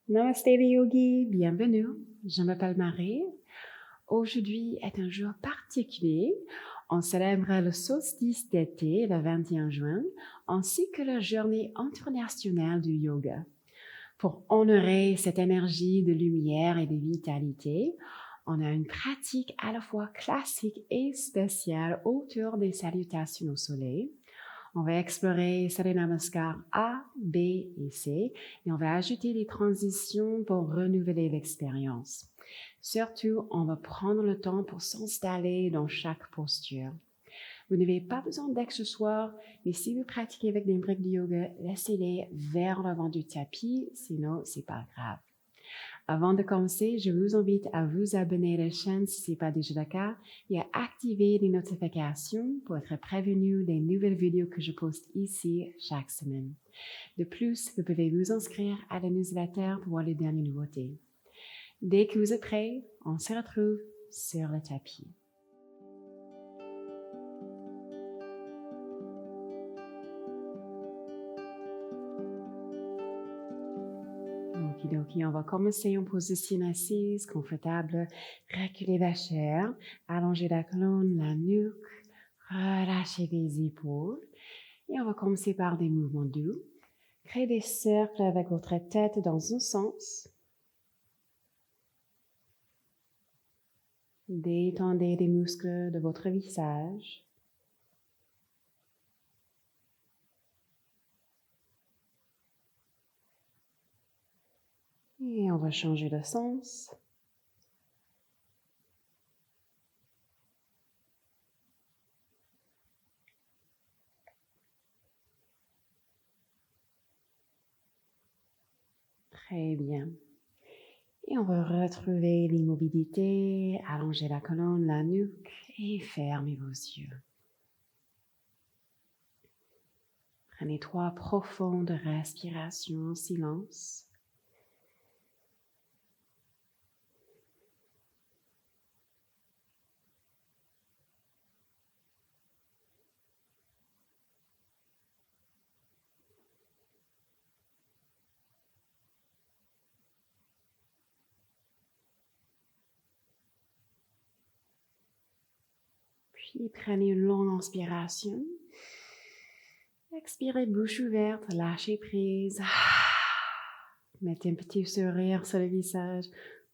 Namaste les yogis, bienvenue. Je m'appelle Marie. Aujourd'hui est un jour particulier. On célèbre le solstice d'été le 21 juin, ainsi que la journée internationale du yoga. Pour honorer cette énergie de lumière et de vitalité, on a une pratique à la fois classique et spéciale autour des salutations au soleil. On va explorer Surya Namaskar A, B et C et on va ajouter des transitions pour renouveler l'expérience. Surtout, on va prendre le temps pour s'installer dans chaque posture. Vous n'avez pas besoin d'accessoires, mais si vous pratiquez avec des briques de yoga, laissez-les vers l'avant du tapis, sinon c'est pas grave. Avant de commencer, je vous invite à vous abonner à la chaîne si ce n'est pas déjà le cas et à activer les notifications pour être prévenu des nouvelles vidéos que je poste ici chaque semaine. De plus, vous pouvez vous inscrire à la newsletter pour voir les dernières nouveautés. Dès que vous êtes prêts, on se retrouve sur le tapis. Okidoki, on va commencer en position assise, confortable. Reculez la chair, allongez la colonne, la nuque, relâchez les épaules. Et on va commencer par des mouvements doux. Créez des cercles avec votre tête dans un sens. Détendez les muscles de votre visage. Et on va changer de sens. Très bien. Et on va retrouver l'immobilité, allonger la colonne, la nuque et fermez vos yeux. Prenez 3 profondes respirations en silence. Puis prenez une longue inspiration. Expirez bouche ouverte, lâchez prise. Mettez un petit sourire sur le visage.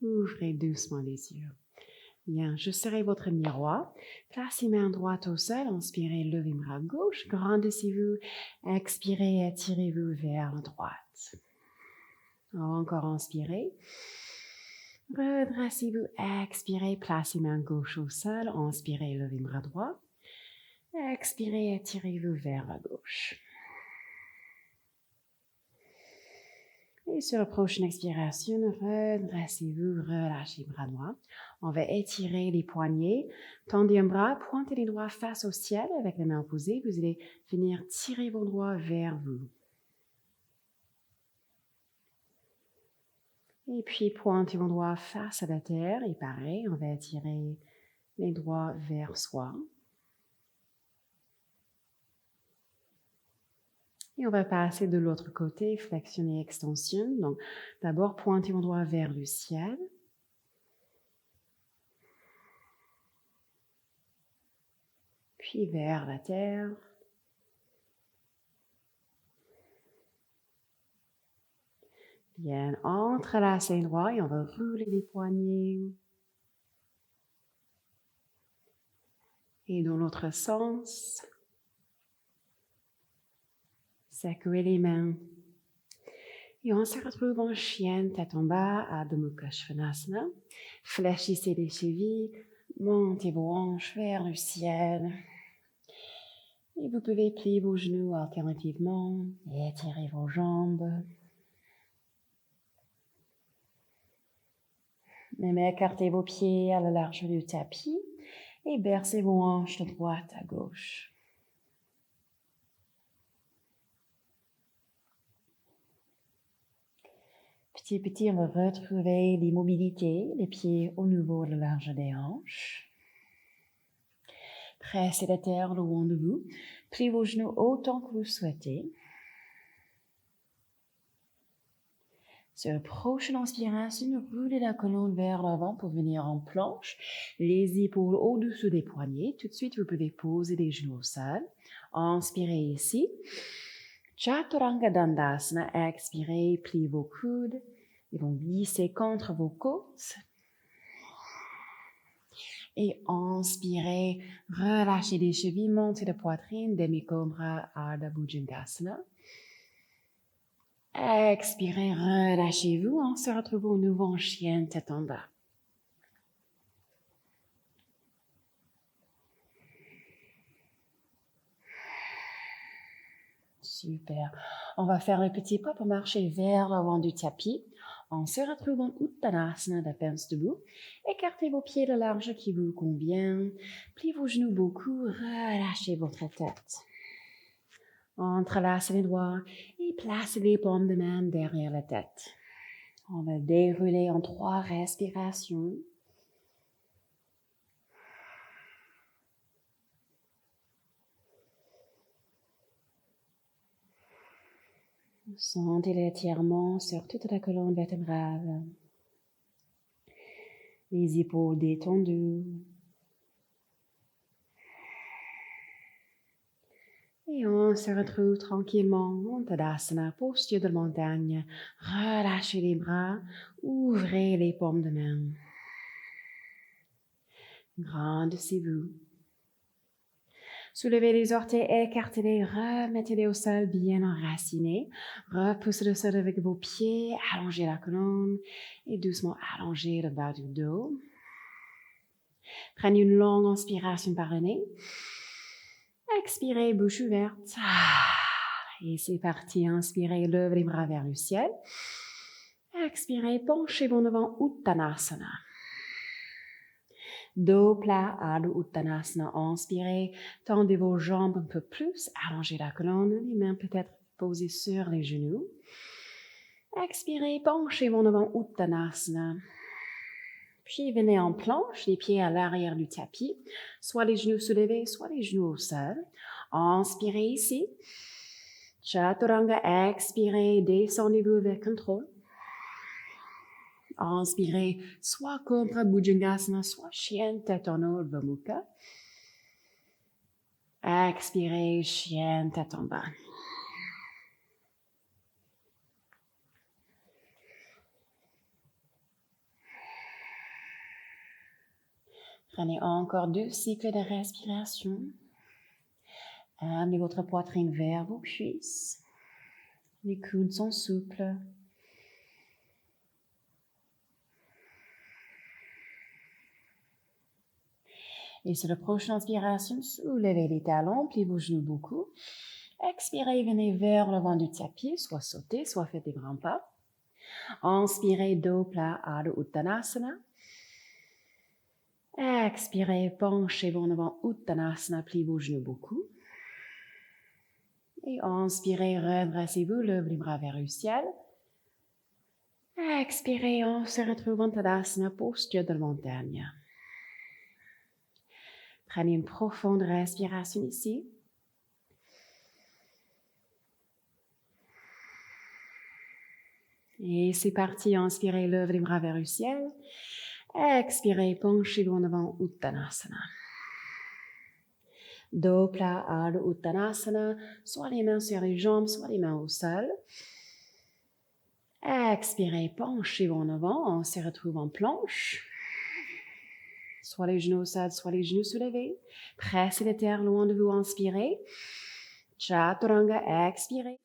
Ouvrez doucement les yeux. Bien, je serai votre miroir. Placez main droite au sol. Inspirez, levez bras gauche. Grandissez-vous. Expirez, étirez-vous vers la droite. Encore inspirez. Redressez-vous. Expirez, placez main gauche au sol. Inspirez, levez bras droit. Expirez, étirez-vous vers la gauche. Et sur la prochaine expiration, redressez-vous, relâchez bras droit. On va étirer les poignets. Tendez un bras, pointez les doigts face au ciel avec les mains opposées. Vous allez venir tirer vos doigts vers vous. Et puis pointez vos doigts face à la terre. Et pareil, on va étirer les doigts vers soi. Et on va passer de l'autre côté, flexion et extension. Donc, d'abord, pointez vos doigts vers le ciel. Puis vers la terre. Bien, entrelacez les doigts et on va rouler les poignets. Et dans l'autre sens, secouez les mains. Et on se retrouve en chienne, tête en bas, Adho Mukha Svanasana. Fléchissez les chevilles, montez vos hanches vers le ciel. Et vous pouvez plier vos genoux alternativement et étirer vos jambes. Même écartez vos pieds à la largeur du tapis et bercez vos hanches de droite à gauche. Petit à petit, on va retrouver l'immobilité, les pieds au niveau de la largeur des hanches. Pressez la terre le long de vous. Pliez vos genoux autant que vous souhaitez. Sur la prochaine inspiration, roulez la colonne vers l'avant pour venir en planche. Les épaules au-dessus des poignets. Tout de suite, vous pouvez poser les genoux au sol. Inspirez ici. Chaturanga Dandasana. Expirez, pliez vos coudes. Ils vont glisser contre vos côtes. Et inspirez, relâchez les chevilles, montez la poitrine, Demi-Cobra, Ardha Bhujangasana. Expirez, relâchez-vous. On se retrouve au nouveau en chien, tête en bas. Super. On va faire le petit pas pour marcher vers l'avant du tapis. On se retrouve en Uttanasana de pince debout. Écartez vos pieds le large qui vous convient. Pliez vos genoux beaucoup. Relâchez votre tête. Entrelacez les doigts et placez les paumes de main derrière la tête. On va dérouler en 3 respirations. Sentez l'étirement sur toute la colonne vertébrale. Les épaules détendues. Et on se retrouve tranquillement en Tadasana, posture de montagne. Relâchez les bras, ouvrez les paumes de main. Grandissez-vous. Soulevez les orteils, écartez-les, remettez-les au sol bien enracinés. Repoussez le sol avec vos pieds, allongez la colonne et doucement allongez le bas du dos. Prenez une longue inspiration par le nez. Expirez, bouche ouverte. Et c'est parti. Inspirez, levez les bras vers le ciel. Expirez, penchez-vous devant Uttanasana. Dos plat, Ardha Uttanasana. Inspirez, tendez vos jambes un peu plus, allongez la colonne, les mains peut-être posées sur les genoux. Expirez, penchez-vous devant Uttanasana. Puis venez en planche, les pieds à l'arrière du tapis, soit les genoux soulevés, soit les genoux au sol. Inspirez ici. Chaturanga, expirez, descendez-vous avec contrôle. Inspirez, soit Cobra Bhujangasana, soit chien tête en haut, Urdhva Mukha. Expirez, chien tête en bas. Prenez encore 2 cycles de respiration. Amenez votre poitrine vers vos cuisses. Les coudes sont souples. Et sur la prochaine inspiration, soulevez les talons, pliez vos genoux beaucoup. Expirez, venez vers l'avant du tapis, soit sautez, soit faites des grands pas. Inspirez, dos plat, Ardha Uttanasana. Expirez, penchez-vous devant Uttanasana, pliez vos genoux beaucoup. Et inspirez, redressez-vous, levez les bras vers le ciel. Expirez, on se retrouve en Tadasana, posture de montagne. Prenez une profonde respiration ici. Et c'est parti, inspirez, levez les bras vers le ciel. Expirez, penchez-vous en avant, Uttanasana. Dos plat, Ardha Uttanasana, soit les mains sur les jambes, soit les mains au sol. Expirez, penchez-vous en avant, on se retrouve en planche. Soit les genoux au sol, soit les genoux soulevés. Pressez la terre loin de vous, inspirez. Chaturanga, expirez.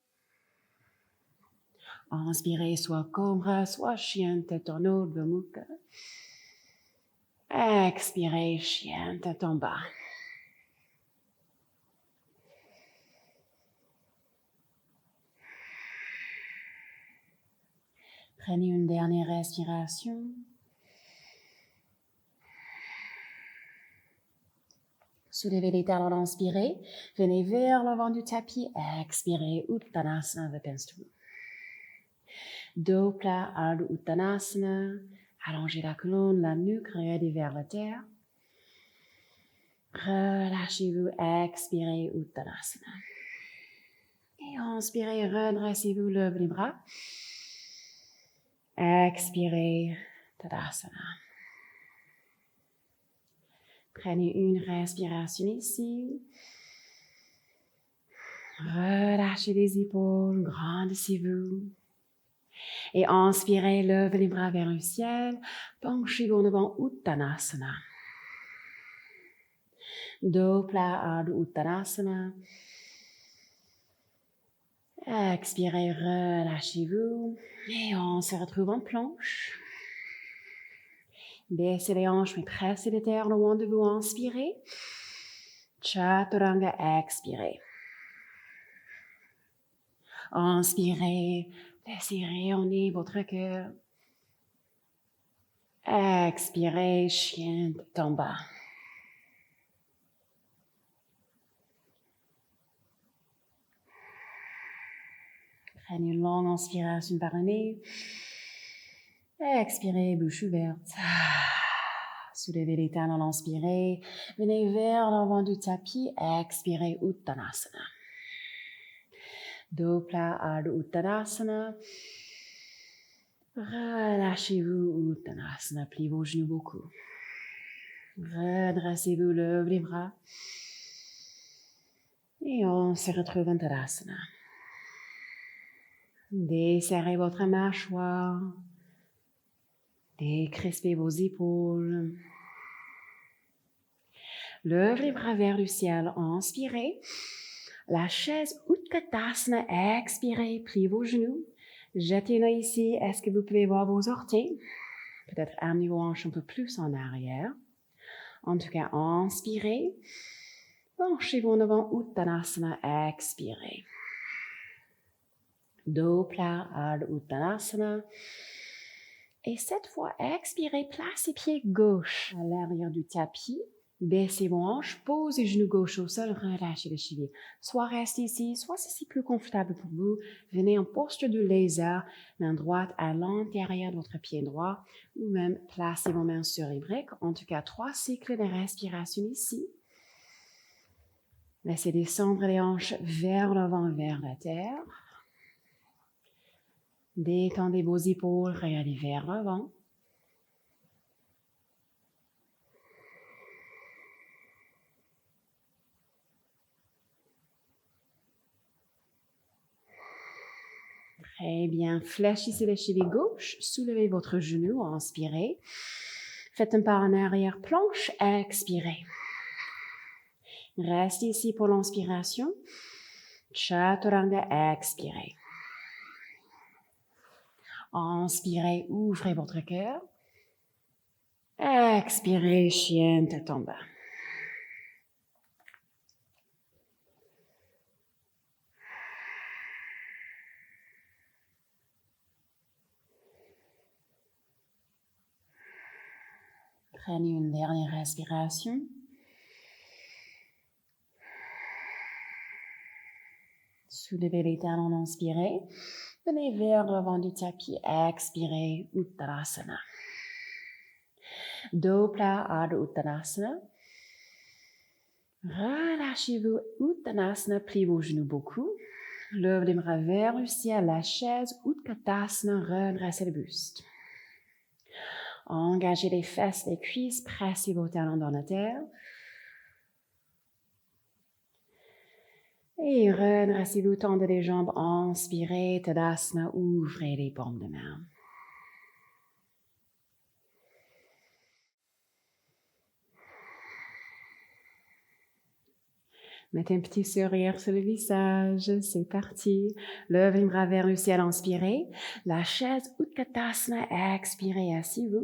Inspirez, soit Cobra, soit chien tête en haut, Urdhva Mukha. Expirez, chien tête en bas. Prenez une dernière respiration. Soulevez les talons, inspirez. Venez vers l'avant du tapis. Expirez, Uttanasana de pince debout. Dos plat, Ardha Uttanasana. Allongez la colonne, la nuque, regardez vers la terre. Relâchez-vous, expirez, Uttanasana. Et inspirez, redressez-vous, levez les bras. Expirez, Tadasana. Prenez une respiration ici. Relâchez les épaules, grandissez-vous. Et inspirez, levez les bras vers le ciel. Penchez-vous en avant, Uttanasana. Dos plat, Ardha Uttanasana. Expirez, relâchez-vous. Et on se retrouve en planche. Baissez les hanches, mais pressez les terres loin de vous. Inspirez. Chaturanga, expirez. Inspirez, laissez rayonner votre cœur. Expirez, chien de tomba. Prenez une longue inspiration par le nez. Expirez, bouche ouverte. Soulevez les talons, inspirez. Venez vers l'avant du tapis. Expirez, Uttanasana. Dos plat, Ardha Uttanasana. Relâchez-vous, Uttanasana. Pliez vos genoux beaucoup. Redressez-vous, levez les bras. Et on se retrouve en Tadasana. Desserrez votre mâchoire. Décrispez vos épaules. Levez les bras vers le ciel. Inspirez. La chaise Utkatasana. Expirez. Pliez vos genoux. Jetez-les ici. Est-ce que vous pouvez voir vos orteils? Peut-être amenez vos hanches un peu plus en arrière. En tout cas, inspirez. Penchez-vous en avant. Uttanasana. Expirez. Dos plat, Ardha Uttanasana. Et cette fois, expirez, placez pied gauche à l'arrière du tapis. Baissez vos hanches, posez genou gauche au sol, relâchez les chevilles. Soit restez ici, soit si c'est plus confortable pour vous. Venez en posture de lézard, main droite à l'intérieur de votre pied droit, ou même placez vos mains sur les briques. En tout cas, 3 cycles de respiration ici. Laissez descendre les hanches vers l'avant, vers la terre. Détendez vos épaules, regardez vers l'avant. Très bien. Fléchissez les chevilles gauche, soulevez votre genou, inspirez. Faites un pas en arrière, planche, expirez. Restez ici pour l'inspiration. Chaturanga, expirez. Inspirez, ouvrez votre cœur. Expirez, chien tête en bas. Prenez une dernière respiration. Soulevez les talons, inspirez. Venez vers l'avant du tapis, expirez, Uttanasana. Dos plat, Ardha Uttanasana. Relâchez-vous, Uttanasana, pliez vos genoux beaucoup. Levez les bras vers le ciel, la chaise, Utkatasana, redressez le buste. Engagez les fesses, les cuisses, pressez vos talons dans la terre. Et redressez-vous, tendez les jambes, inspirez, Tadasana, ouvrez les paumes de main. Mettez un petit sourire sur le visage, c'est parti. Levez les bras vers le ciel, inspirez. La chaise Utkatasana, expirez, asseyez-vous.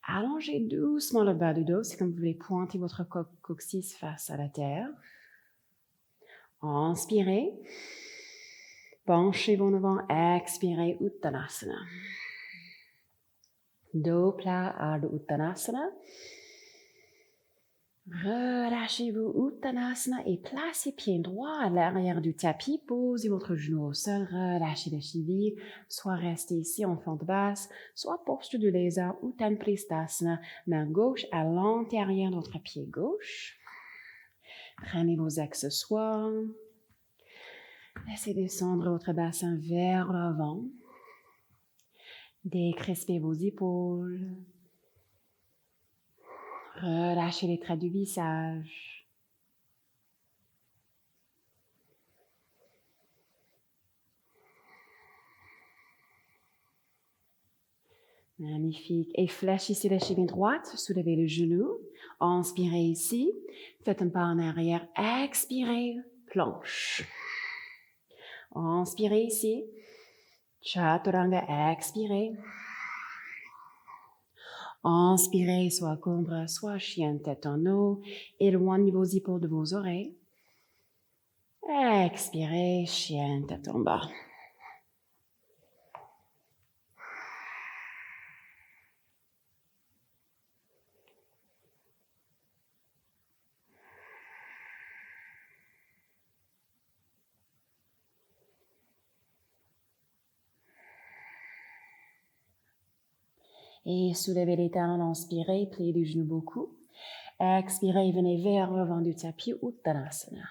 Allongez doucement le bas du dos, c'est comme vous voulez pointer votre coccyx face à la terre. Inspirez. Penchez-vous en avant, expirez, Uttanasana. Dos plat, Ardha Uttanasana. Relâchez-vous, Uttanasana, et placez pied droit à l'arrière du tapis. Posez votre genou au sol, relâchez les chevilles. Soit restez ici en fente basse, soit posture du lézard ou Uttanapristhasana. Main gauche à l'intérieur de votre pied gauche. Prenez vos accessoires. Laissez descendre votre bassin vers l'avant. Décrispez vos épaules. Relâchez les traits du visage. Magnifique. Et fléchissez la cheville droite, soulevez le genou. Inspirez ici. Faites un pas en arrière. Expirez, planche. Inspirez ici. Chaturanga, expirez. Inspirez, soit cobra, soit chien tête en haut. Éloignez vos épaules de vos oreilles. Expirez, chien tête en bas. Et soulevez les talons, inspirez, pliez les genoux beaucoup. Expirez, venez vers l'avant du tapis, Uttanasana.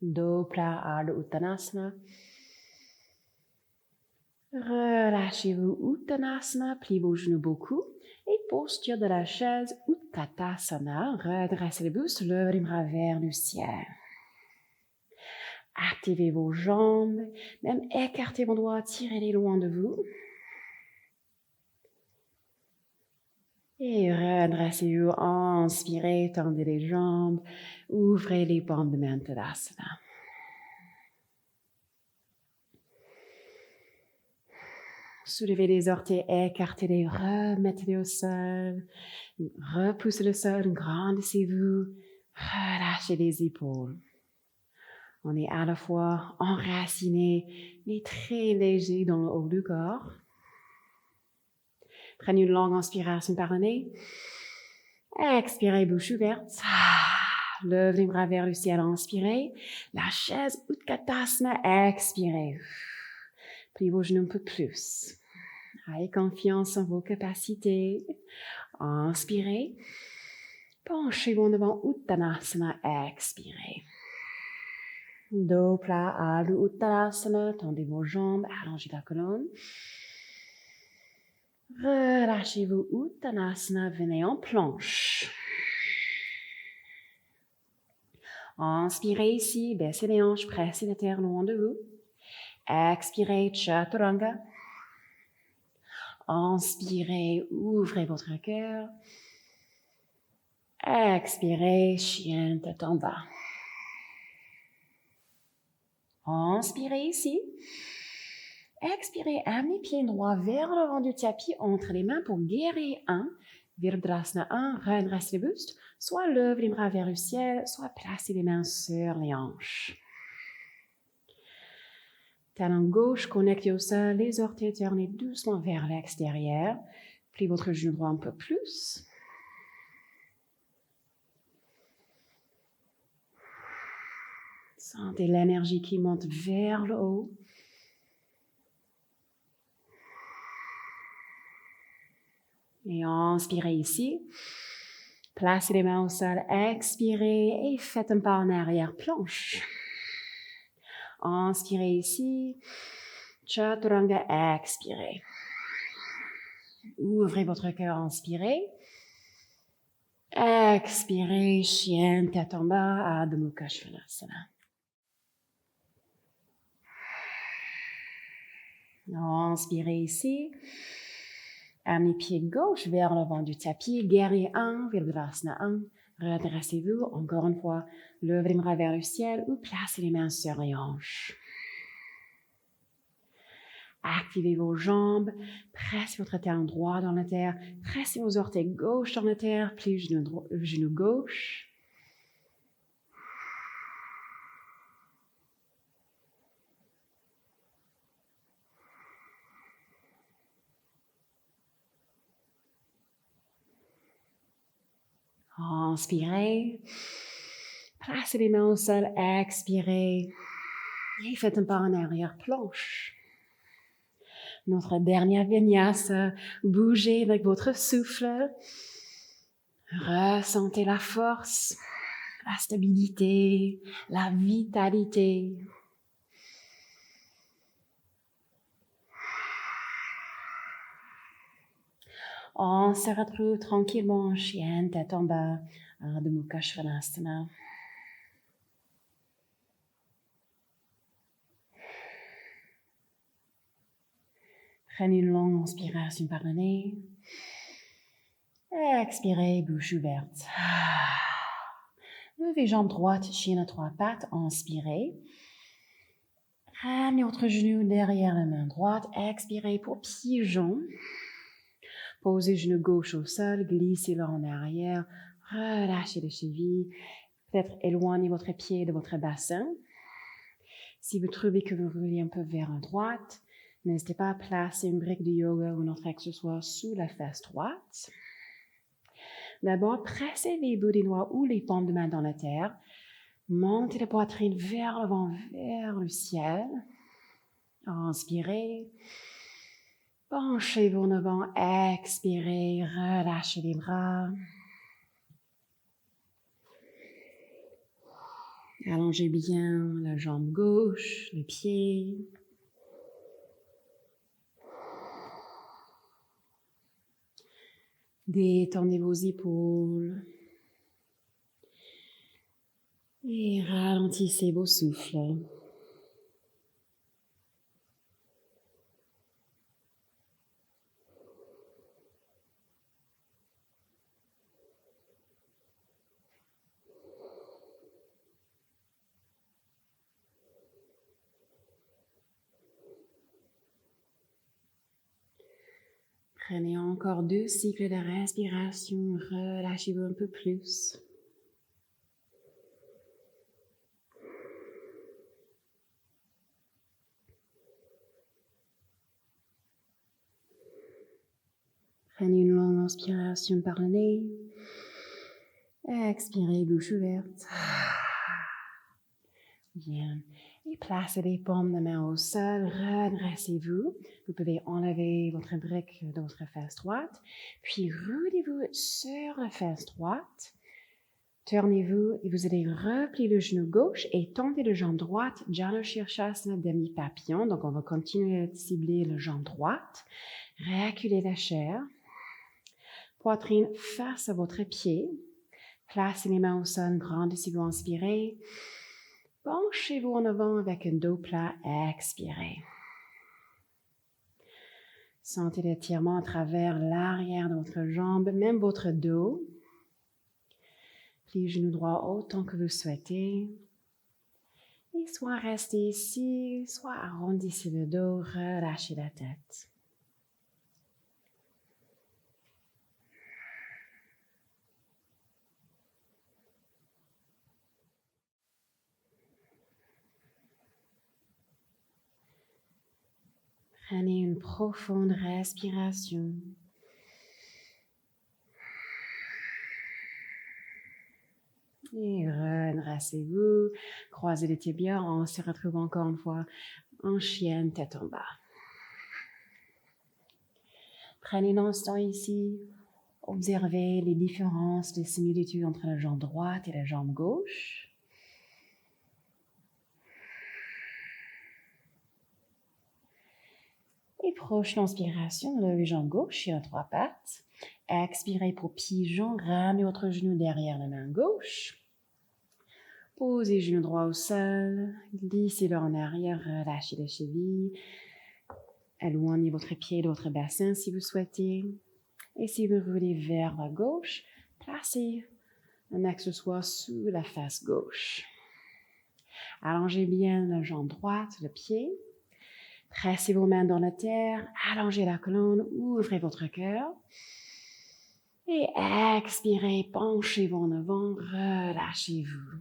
Dos plat, Ardha Uttanasana. Relâchez-vous, Uttanasana, pliez vos genoux beaucoup. Et posture de la chaise, Utkatasana. Redressez le buste, levez les bras vers le ciel. Activez vos jambes, même écartez vos doigts, tirez-les loin de vous. Et redressez-vous, inspirez, tendez les jambes, ouvrez les paumes de main, Tadasana. Soulevez les orteils, écartez-les, remettez-les au sol, repoussez le sol, grandissez-vous, relâchez les épaules. On est à la fois enraciné, mais très léger dans le haut du corps. Prenez une longue inspiration par le nez. Expirez, bouche ouverte. Levez les bras vers le ciel, inspirez. La chaise Utkatasana, expirez. Pliez vos genoux un peu plus. Ayez confiance en vos capacités. Inspirez. Penchez-vous en devant Uttanasana, expirez. Dos plat, Ardha Uttanasana, tendez vos jambes, allongez la colonne. Relâchez-vous, Uttanasana, venez en planche. Inspirez ici, baissez les hanches, pressez la terre loin de vous. Expirez, Chaturanga. Inspirez, ouvrez votre cœur. Expirez, chien tête en bas. Inspirez ici. Expirez, amenez pied droit vers l'avant du tapis entre les mains pour guérir 1. Virabhadrasana 1, redressez le buste. Soit levez les bras vers le ciel, soit placez les mains sur les hanches. Talon gauche connecté au sol, les orteils tournés doucement vers l'extérieur. Pliez votre genou droit un peu plus. Sentez l'énergie qui monte vers le haut. Et inspirez ici. Placez les mains au sol, expirez et faites un pas en arrière, planche. Inspirez ici. Chaturanga, expirez. Ouvrez votre cœur, inspirez. Expirez, chien, tête en bas, Adho Mukha Svanasana. Inspirez ici. Amenez pied gauche vers l'avant du tapis. Guerrier 1, Virabhadrasana 1. Redressez-vous. Encore une fois, levez les bras vers le ciel ou placez les mains sur les hanches. Activez vos jambes. Pressez votre talon droit dans la terre. Pressez vos orteils gauche dans la terre. Pliez le genou gauche. Inspirez. Placez les mains au sol. Expirez. Et faites un pas en arrière, planche. Notre dernière vinyasa. Bougez avec votre souffle. Ressentez la force, la stabilité, la vitalité. On se retrouve tranquillement en chien, tête en bas, Ardha Mukha Svanasana. Prenez une longue inspiration par le nez. Expirez, bouche ouverte. Levez jambe droite, chien à 3 pattes, inspirez. Ramenez votre genou derrière la main droite, expirez pour pigeon. Posez genou gauche au sol, glissez-le en arrière, relâchez les chevilles. Peut-être éloignez votre pied de votre bassin. Si vous trouvez que vous roulez un peu vers la droite, n'hésitez pas à placer une brique de yoga ou un autre accessoire sous la fesse droite. D'abord, pressez les bouts des doigts ou les paumes de main dans la terre. Montez la poitrine vers l'avant, vers le ciel. Inspirez. Penchez-vous en avant. Expirez. Relâchez les bras. Allongez bien la jambe gauche, le pied. Détendez vos épaules. Et ralentissez vos souffles. Prenez encore 2 cycles de respiration. Relâchez-vous un peu plus. Prenez une longue inspiration par le nez. Expirez, bouche ouverte. Bien. Et placez les paumes de main au sol. Redressez-vous. Vous pouvez enlever votre brique de votre fesse droite. Puis roulez-vous sur la fesse droite. Tournez-vous et vous allez replier le genou gauche et tendez la jambe droite. Janu Shirshasana, demi-papillon. Donc, on va continuer à cibler la jambe droite. Reculez la chair. Poitrine face à votre pied. Placez les mains au sol, grandissez-vous, inspirez. Penchez-vous en avant avec un dos plat, expirez. Sentez l'étirement à travers l'arrière de votre jambe, même votre dos. Pliez le genou droit autant que vous souhaitez. Et soit restez ici, soit arrondissez le dos, relâchez la tête. Prenez une profonde respiration. Et redressez-vous, croisez les tibias, on se retrouve encore une fois en chienne, tête en bas. Prenez un instant ici, observez les différences, les similitudes entre la jambe droite et la jambe gauche. Et prochaine inspiration, levez jambe gauche, chien à 3 pattes. Expirez pour pigeon, ramenez votre genou derrière la main gauche. Posez genou droit au sol, glissez-le en arrière, relâchez les chevilles. Éloignez votre pied de votre bassin si vous souhaitez. Et si vous roulez vers la gauche, placez un accessoire sous la face gauche. Allongez bien la jambe droite, le pied. Pressez vos mains dans la terre, allongez la colonne, ouvrez votre cœur. Et expirez, penchez-vous en avant, relâchez-vous.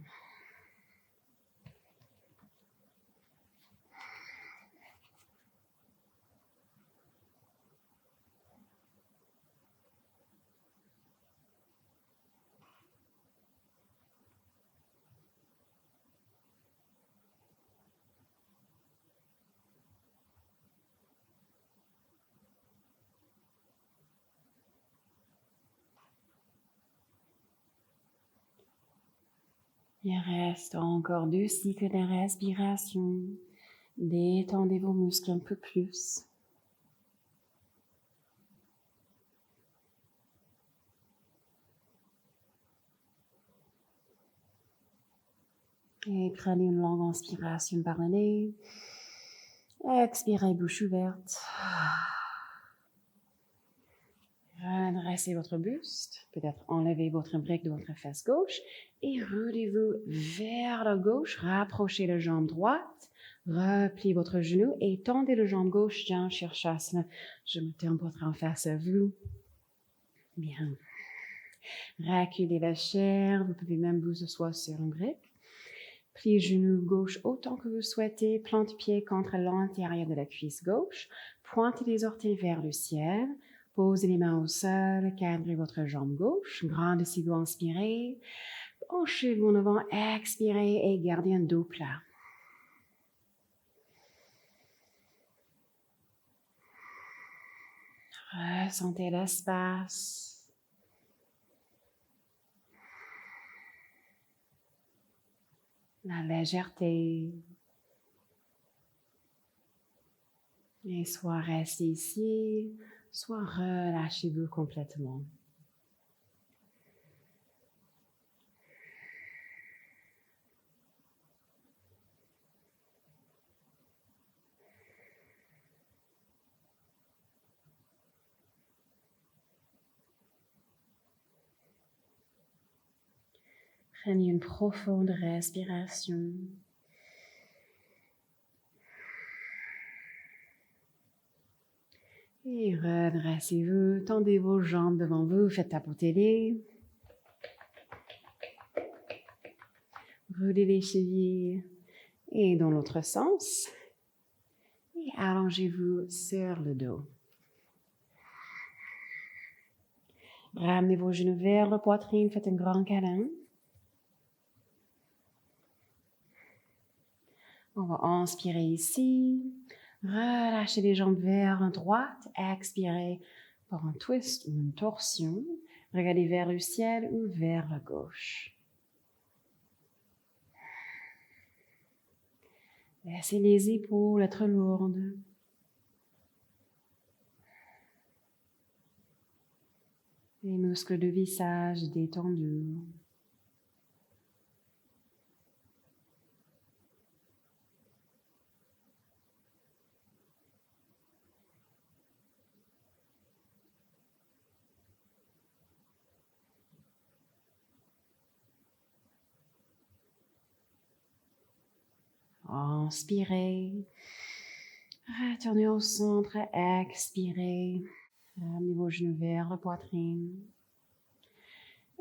Il reste encore 2 cycles de respiration. Détendez vos muscles un peu plus. Et prenez une longue inspiration par le nez. Expirez, bouche ouverte. Redressez votre buste. Peut-être enlevez votre brique de votre fesse gauche et roulez-vous vers la gauche. Rapprochez la jambe droite. Repliez votre genou et tendez la jambe gauche dans Shirshasana. Je me tourne pour être en face à vous. Bien. Reculez la chair. Vous pouvez même vous asseoir sur une brique. Pliez le genou gauche autant que vous souhaitez. Plante-pied contre l'intérieur de la cuisse gauche. Pointez les orteils vers le ciel. Posez les mains au sol. Cadrez votre jambe gauche. Grandissez-vous, inspirez. Penchez-vous en avant. Expirez et gardez un dos plat. Ressentez l'espace. La légèreté. Et soit restez ici, soit relâchez-vous complètement. Prenez une profonde respiration. Et redressez-vous, tendez vos jambes devant vous, faites tapoter-les. Roulez les chevilles et dans l'autre sens. Et allongez-vous sur le dos. Ramenez vos genoux vers la poitrine, faites un grand câlin. On va inspirer ici. Relâchez les jambes vers la droite. Expirez par un twist ou une torsion. Regardez vers le ciel ou vers la gauche. Laissez les épaules être lourdes. Les muscles du visage détendus. Inspirez. Retournez au centre. Expirez. Ramenez vos genoux vers la poitrine.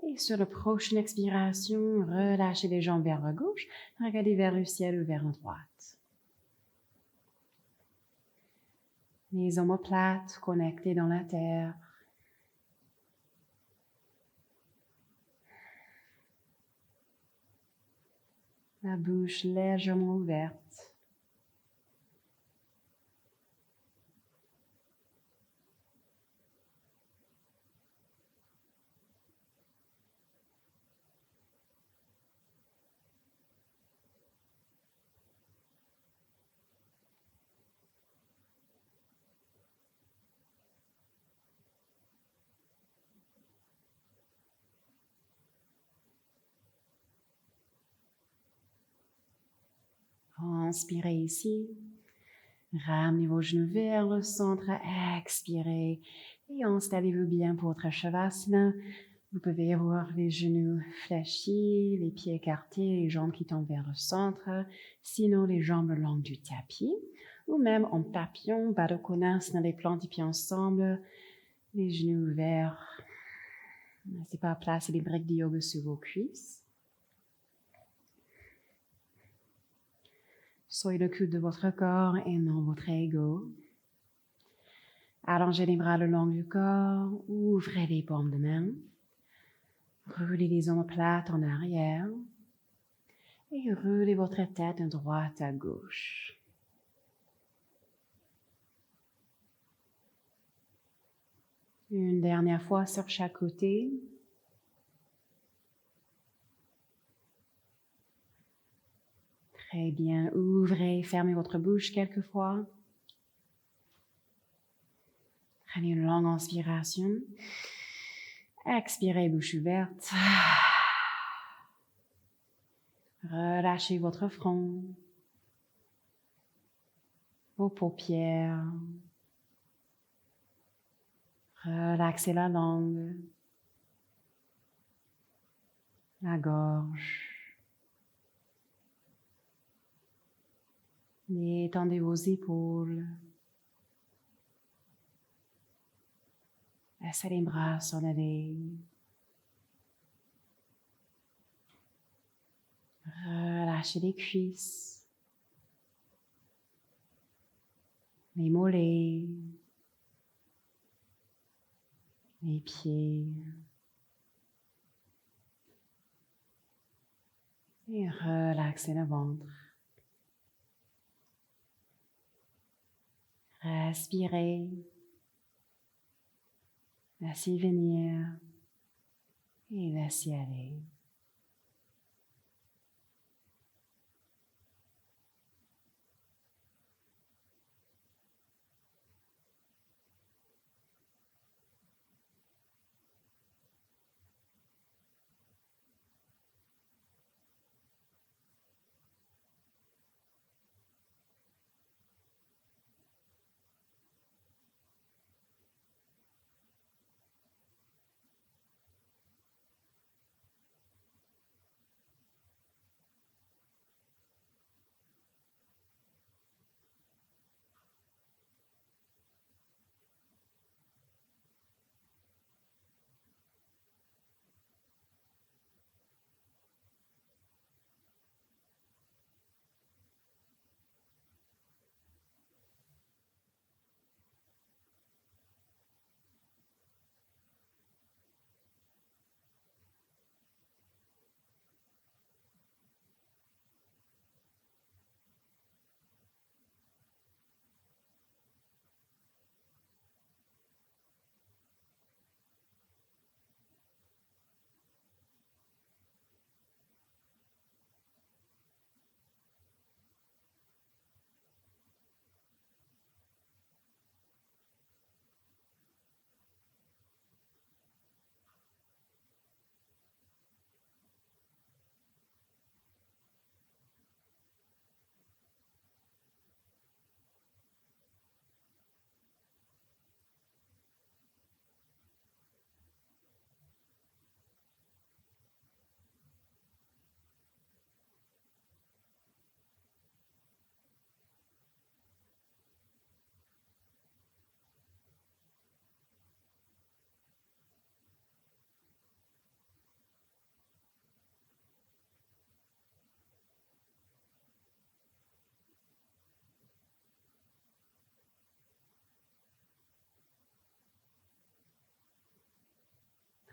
Et sur la prochaine expiration, relâchez les jambes vers la gauche. Regardez vers le ciel ou vers la droite. Les omoplates connectés dans la terre. La bouche légèrement ouverte. Inspirez ici. Ramenez vos genoux vers le centre. Expirez. Et installez-vous bien pour votre Shavasana. Vous pouvez avoir les genoux fléchis, les pieds écartés, les jambes qui tombent vers le centre. Sinon, les jambes le long du tapis. Ou même en papillon, Baddha Konasana, les plants des pieds ensemble. Les genoux ouverts. N'hésitez pas à placer les briques de yoga sur vos cuisses. Soyez le coude de votre corps et non votre ego. Allongez les bras le long du corps, ouvrez les paumes de main. Roulez les omoplates en arrière et roulez votre tête de droite à gauche. Une dernière fois sur chaque côté. Très bien. Ouvrez, fermez votre bouche quelques fois. Prenez une longue inspiration. Expirez, bouche ouverte. Relâchez votre front, vos paupières. Relaxez la langue, la gorge. Détendez vos épaules. Laissez les bras s'en aller. Relâchez les cuisses, les mollets, les pieds. Et relaxez le ventre. Respirez. Laissez venir et laissez aller.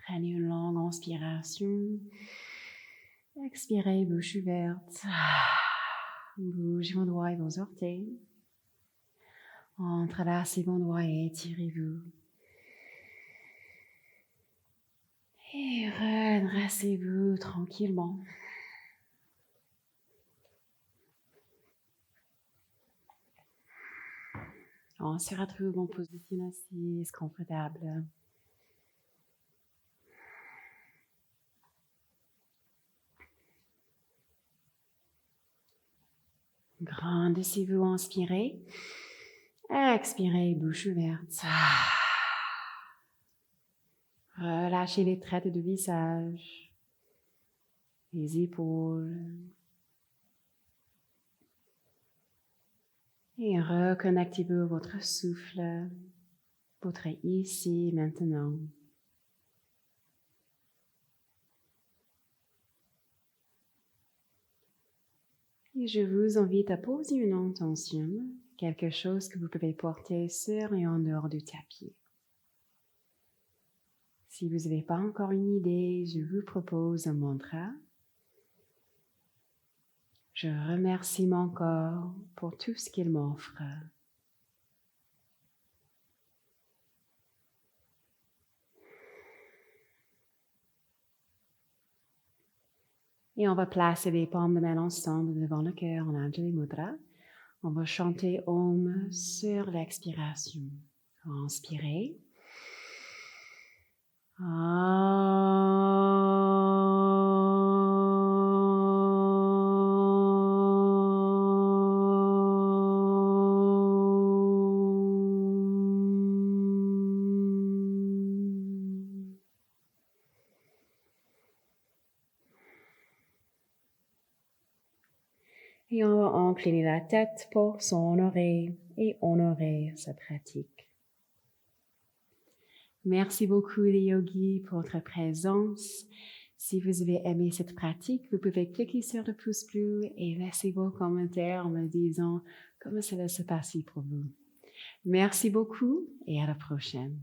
Prenez une longue inspiration. Expirez, bouche ouverte. Bougez vos doigts et vos orteils. Entrelacez vos doigts et étirez-vous. Et redressez-vous tranquillement. On se retrouve en position assise confortable. Grandissez-vous, inspirez. Expirez, bouche ouverte. Relâchez les traits du visage, les épaules. Et reconnectez-vous à votre souffle, votre ici, maintenant. Et je vous invite à poser une intention, quelque chose que vous pouvez porter sur et en dehors du tapis. Si vous n'avez pas encore une idée, je vous propose un mantra. Je remercie mon corps pour tout ce qu'il m'offre. Et on va placer les paumes de main ensemble devant le cœur en Anjali Mudra. On va chanter Om sur l'expiration. Inspirez. Puis on va incliner la tête pour s'honorer et honorer sa pratique. Merci beaucoup les yogis pour votre présence. Si vous avez aimé cette pratique, vous pouvez cliquer sur le pouce bleu et laisser vos commentaires en me disant comment ça va se passer pour vous. Merci beaucoup et à la prochaine.